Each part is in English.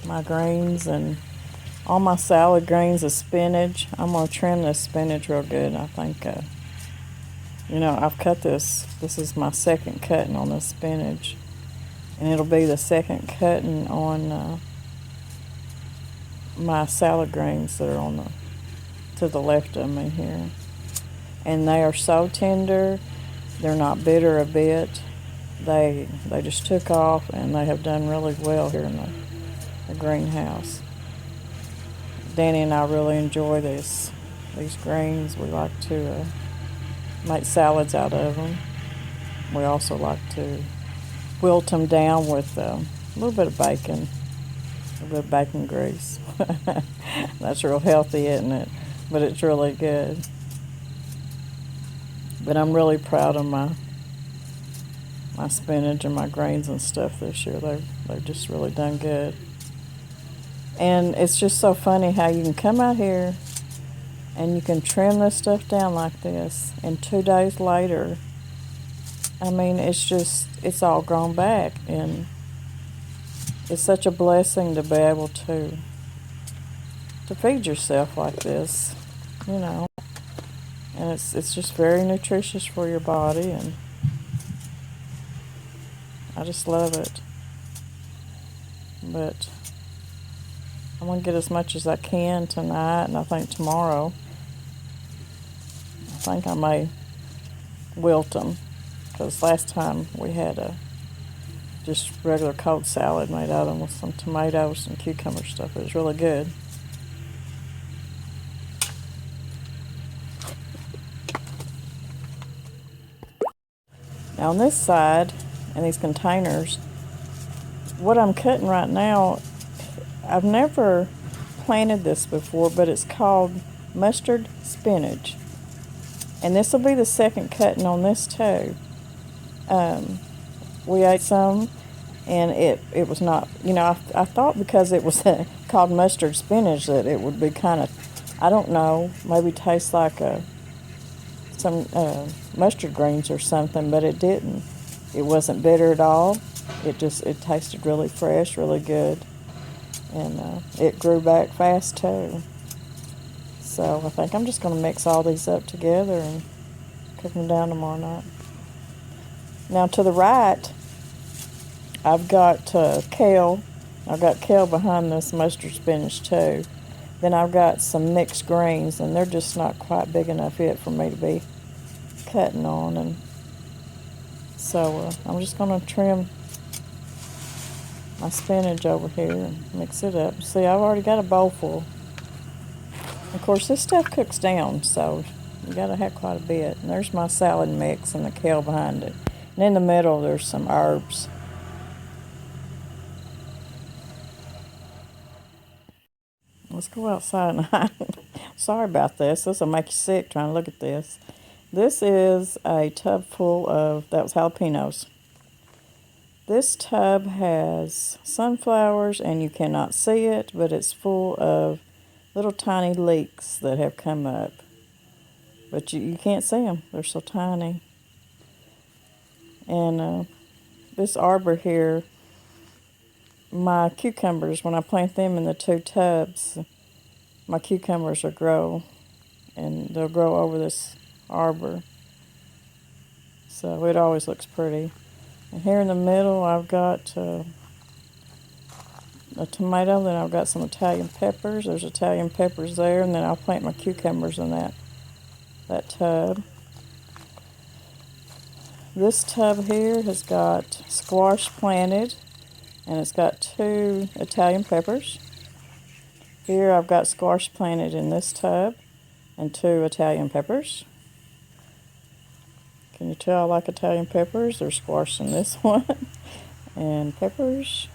my greens and all my salad greens of spinach. I'm going to trim this spinach real good. I think, I've cut this. This is my second cutting on this spinach. And it'll be the second cutting on my salad greens that are to the left of me here. And they are so tender. They're not bitter a bit. They just took off, and they have done really well here in the greenhouse. Danny and I really enjoy these greens. We like to make salads out of them. We also like to wilt them down with a little bit of bacon, a little bit of bacon grease. That's real healthy, isn't it? But it's really good. But I'm really proud of my spinach and my greens and stuff this year. They've just really done good. And it's just so funny how you can come out here and you can trim this stuff down like this, and 2 days later, I mean, it's all grown back, and it's such a blessing to be able to feed yourself like this, and it's just very nutritious for your body, and I just love it. But I'm going to get as much as I can tonight, and I think tomorrow, I think I may wilt them, because last time we had a just regular cold salad made out of them with some tomatoes and cucumber stuff. It was really good. Now on this side, in these containers, what I'm cutting right now, I've never planted this before, but it's called mustard spinach. And this will be the second cutting on this too. We ate some, and it was not, I thought because it was called mustard spinach that it would be kind of, I don't know, maybe taste like some mustard greens or something, but it didn't. It wasn't bitter at all. It tasted really fresh, really good, and it grew back fast too. So I think I'm just going to mix all these up together and cook them down tomorrow night. Now to the right, I've got kale. I've got kale behind this mustard spinach too. Then I've got some mixed greens, and they're just not quite big enough yet for me to be cutting on. And so I'm just going to trim my spinach over here and mix it up. See, I've already got a bowl full. Of course, this stuff cooks down, so you got to have quite a bit. And there's my salad mix and the kale behind it. And in the middle, there's some herbs. Let's go outside and hide. Sorry about this. This will make you sick trying to look at this. This is a tub full of, that was jalapenos. This tub has sunflowers, and you cannot see it, but it's full of little tiny leeks that have come up. But you can't see them. They're so tiny. And this arbor here, my cucumbers, when I plant them in the 2 tubs, my cucumbers will grow, and they'll grow over this arbor. So it always looks pretty. And here in the middle, I've got a tomato, then I've got some Italian peppers. There's Italian peppers there, and then I'll plant my cucumbers in that tub. This tub here has got squash planted, and it's got 2 Italian peppers. Here I've got squash planted in this tub, and 2 Italian peppers. Can you tell I like Italian peppers? There's squash in this one, and peppers.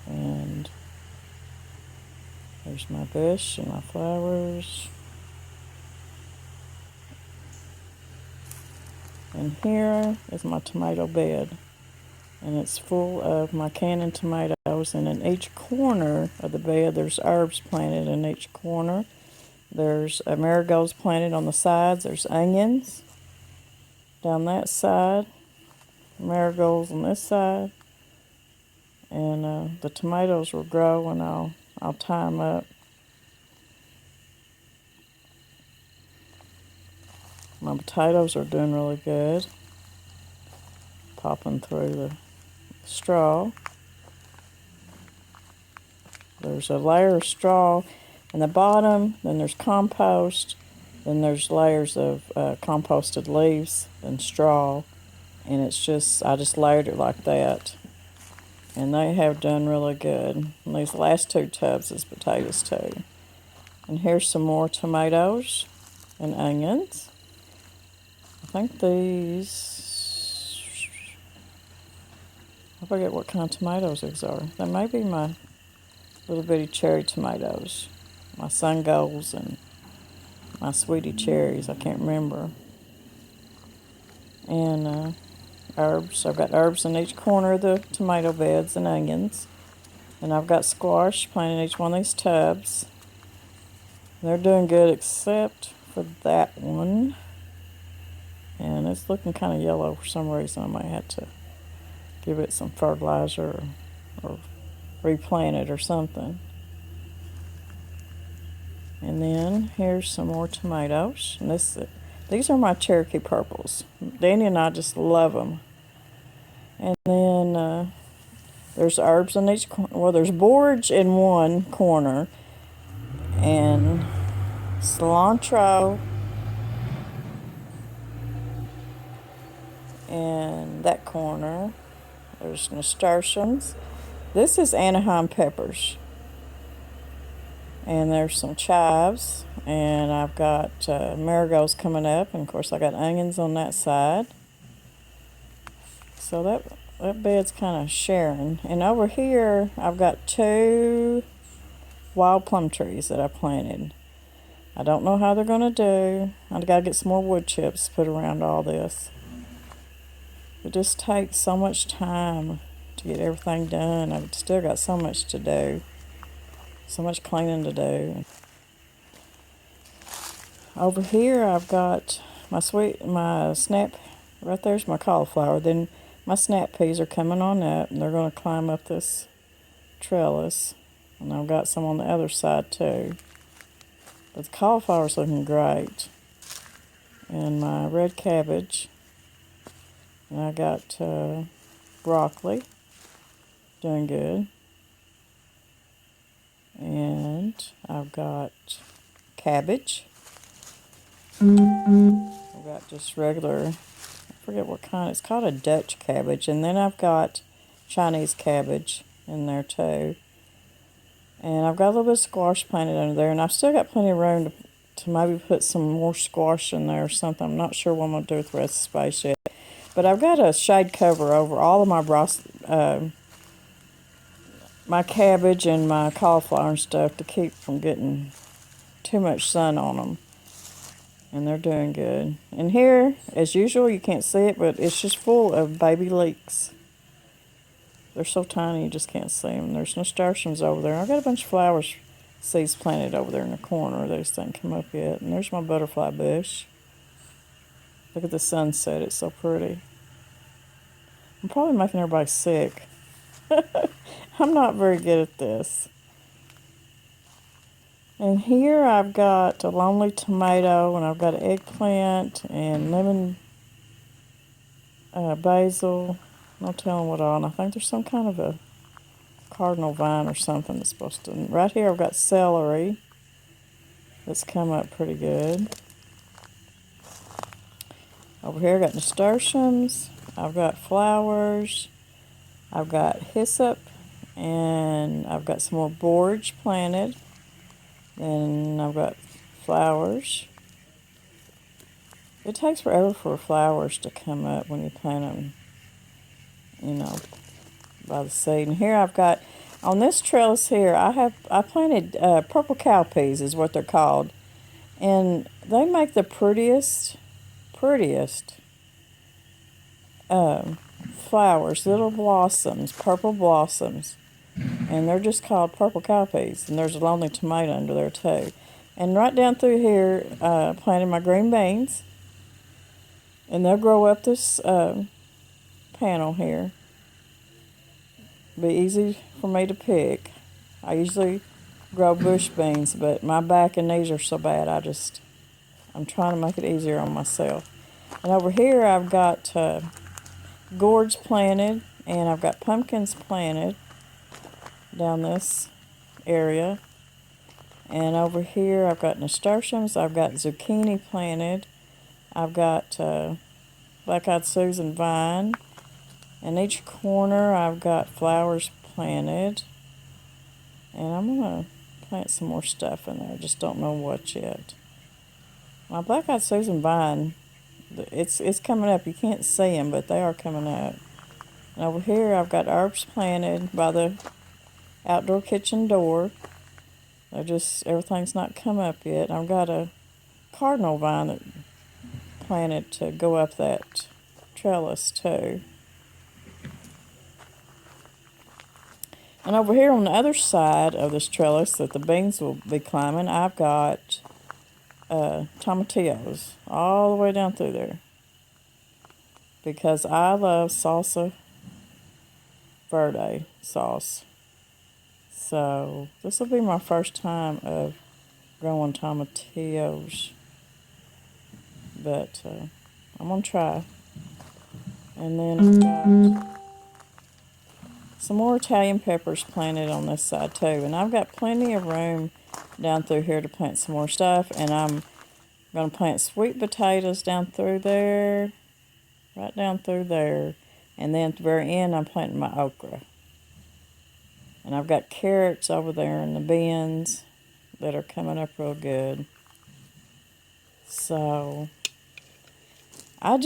And there's my bush and my flowers. And here is my tomato bed. And it's full of my canning tomatoes. And in each corner of the bed, there's herbs planted in each corner. There's marigolds planted on the sides. There's onions down that side. Marigolds on this side. And the tomatoes will grow, and I'll tie them up. My potatoes are doing really good. Popping through the straw. There's a layer of straw in the bottom, then there's compost, then there's layers of composted leaves and straw, and I just layered it like that. And they have done really good. And these last 2 tubs is potatoes too. And here's some more tomatoes and onions. I think these, I forget what kind of tomatoes these are. They may be my little bitty cherry tomatoes, my sun golds and my sweetie cherries, I can't remember. And herbs, I've got herbs in each corner of the tomato beds and onions. And I've got squash planted in each one of these tubs. They're doing good except for that one. And it's looking kind of yellow for some reason. I might have to give it some fertilizer or replant it or something. And then here's some more tomatoes. And these are my Cherokee purples. Danny and I just love them. And then there's herbs in each corner. Well, there's borage in one corner and cilantro in that corner. There's nasturtiums. This is Anaheim peppers. And there's some chives. And I've got marigolds coming up. And of course I got onions on that side. So that bed's kind of sharing. And over here I've got 2 wild plum trees that I planted. I don't know how they're going to do. I've got to get some more wood chips put around all this. It just takes so much time to get everything done. I've still got so much to do. So much cleaning to do. Over here I've got my snap, right there's my cauliflower. Then my snap peas are coming on up and they're going to climb up this trellis. And I've got some on the other side too. But the cauliflower's looking great. And my red cabbage. And I got broccoli, doing good. And I've got cabbage. I've got just regular, I forget what kind, it's called a Dutch cabbage. And then I've got Chinese cabbage in there too. And I've got a little bit of squash planted under there. And I've still got plenty of room to maybe put some more squash in there or something. I'm not sure what I'm going to do with the rest of the space yet. But I've got a shade cover over all of my cabbage and my cauliflower and stuff to keep from getting too much sun on them. And they're doing good. And here, as usual, you can't see it, but it's just full of baby leeks. They're so tiny you just can't see them. There's nasturtiums over there. I've got a bunch of flowers seeds planted over there in the corner. They just didn't come up yet. And there's my butterfly bush. Look at the sunset. It's so pretty. I'm probably making everybody sick. I'm not very good at this. And here I've got a lonely tomato, and I've got an eggplant and lemon basil. No telling what all. And I think there's some kind of a cardinal vine or something that's supposed to. And right here I've got celery that's come up pretty good. Over here I've got nasturtiums. I've got flowers. I've got hyssop. And I've got some more borage planted. And I've got flowers. It takes forever for flowers to come up when you plant them, you know, by the seed. And here I've got, on this trellis here, I planted purple cowpeas is what they're called. And they make the prettiest flowers, little blossoms, purple blossoms. And they're just called purple cowpeas. And there's a lonely tomato under there too. And right down through here, planted my green beans. And they'll grow up this panel here. be easy for me to pick. I usually grow bush beans, but my back and knees are so bad, I'm trying to make it easier on myself. And over here I've got gourds planted, and I've got pumpkins planted down this area. And over here I've got nasturtiums, I've got zucchini planted, I've got black-eyed Susan vine. In each corner I've got flowers planted. And I'm going to plant some more stuff in there. I just don't know what yet. My black-eyed Susan vine, it's coming up. You can't see them, but they are coming up. And over here I've got herbs planted by the outdoor kitchen door. Everything's not come up yet. I've got a cardinal vine that planted to go up that trellis too. And over here on the other side of this trellis that the beans will be climbing, I've got tomatillos all the way down through there. Because I love salsa verde sauce. So this will be my first time of growing tomatillos. But I'm going to try. And then I've got some more Italian peppers planted on this side too. And I've got plenty of room down through here to plant some more stuff. And I'm going to plant sweet potatoes down through there. Right down through there. And then at the very end I'm planting my okra. And I've got carrots over there in the bins that are coming up real good. So I've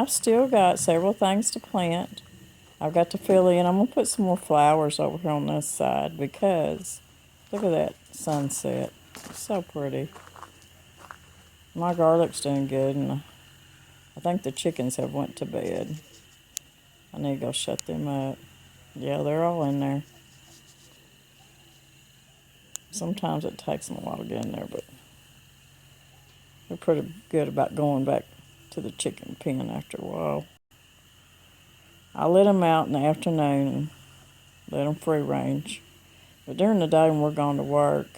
still got several things to plant. I've got to fill in. I'm going to put some more flowers over here on this side because look at that sunset. It's so pretty. My garlic's doing good, and I think the chickens have went to bed. I need to go shut them up. Yeah, they're all in there. Sometimes it takes them a while to get in there, but they're pretty good about going back to the chicken pen after a while. I let them out in the afternoon and let them free range. But during the day when we're going to work,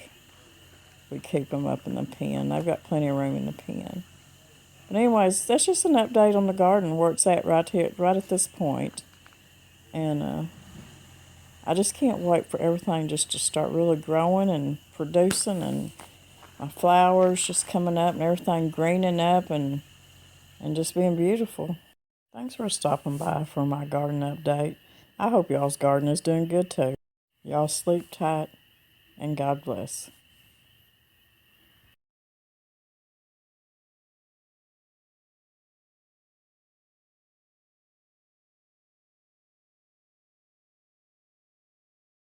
we keep them up in the pen. They've got plenty of room in the pen. But anyways, that's just an update on the garden where it's at right here, right at this point. And I just can't wait for everything just to start really growing and producing, and my flowers just coming up and everything greening up and just being beautiful. Thanks for stopping by for my garden update. I hope y'all's garden is doing good too. Y'all sleep tight and God bless.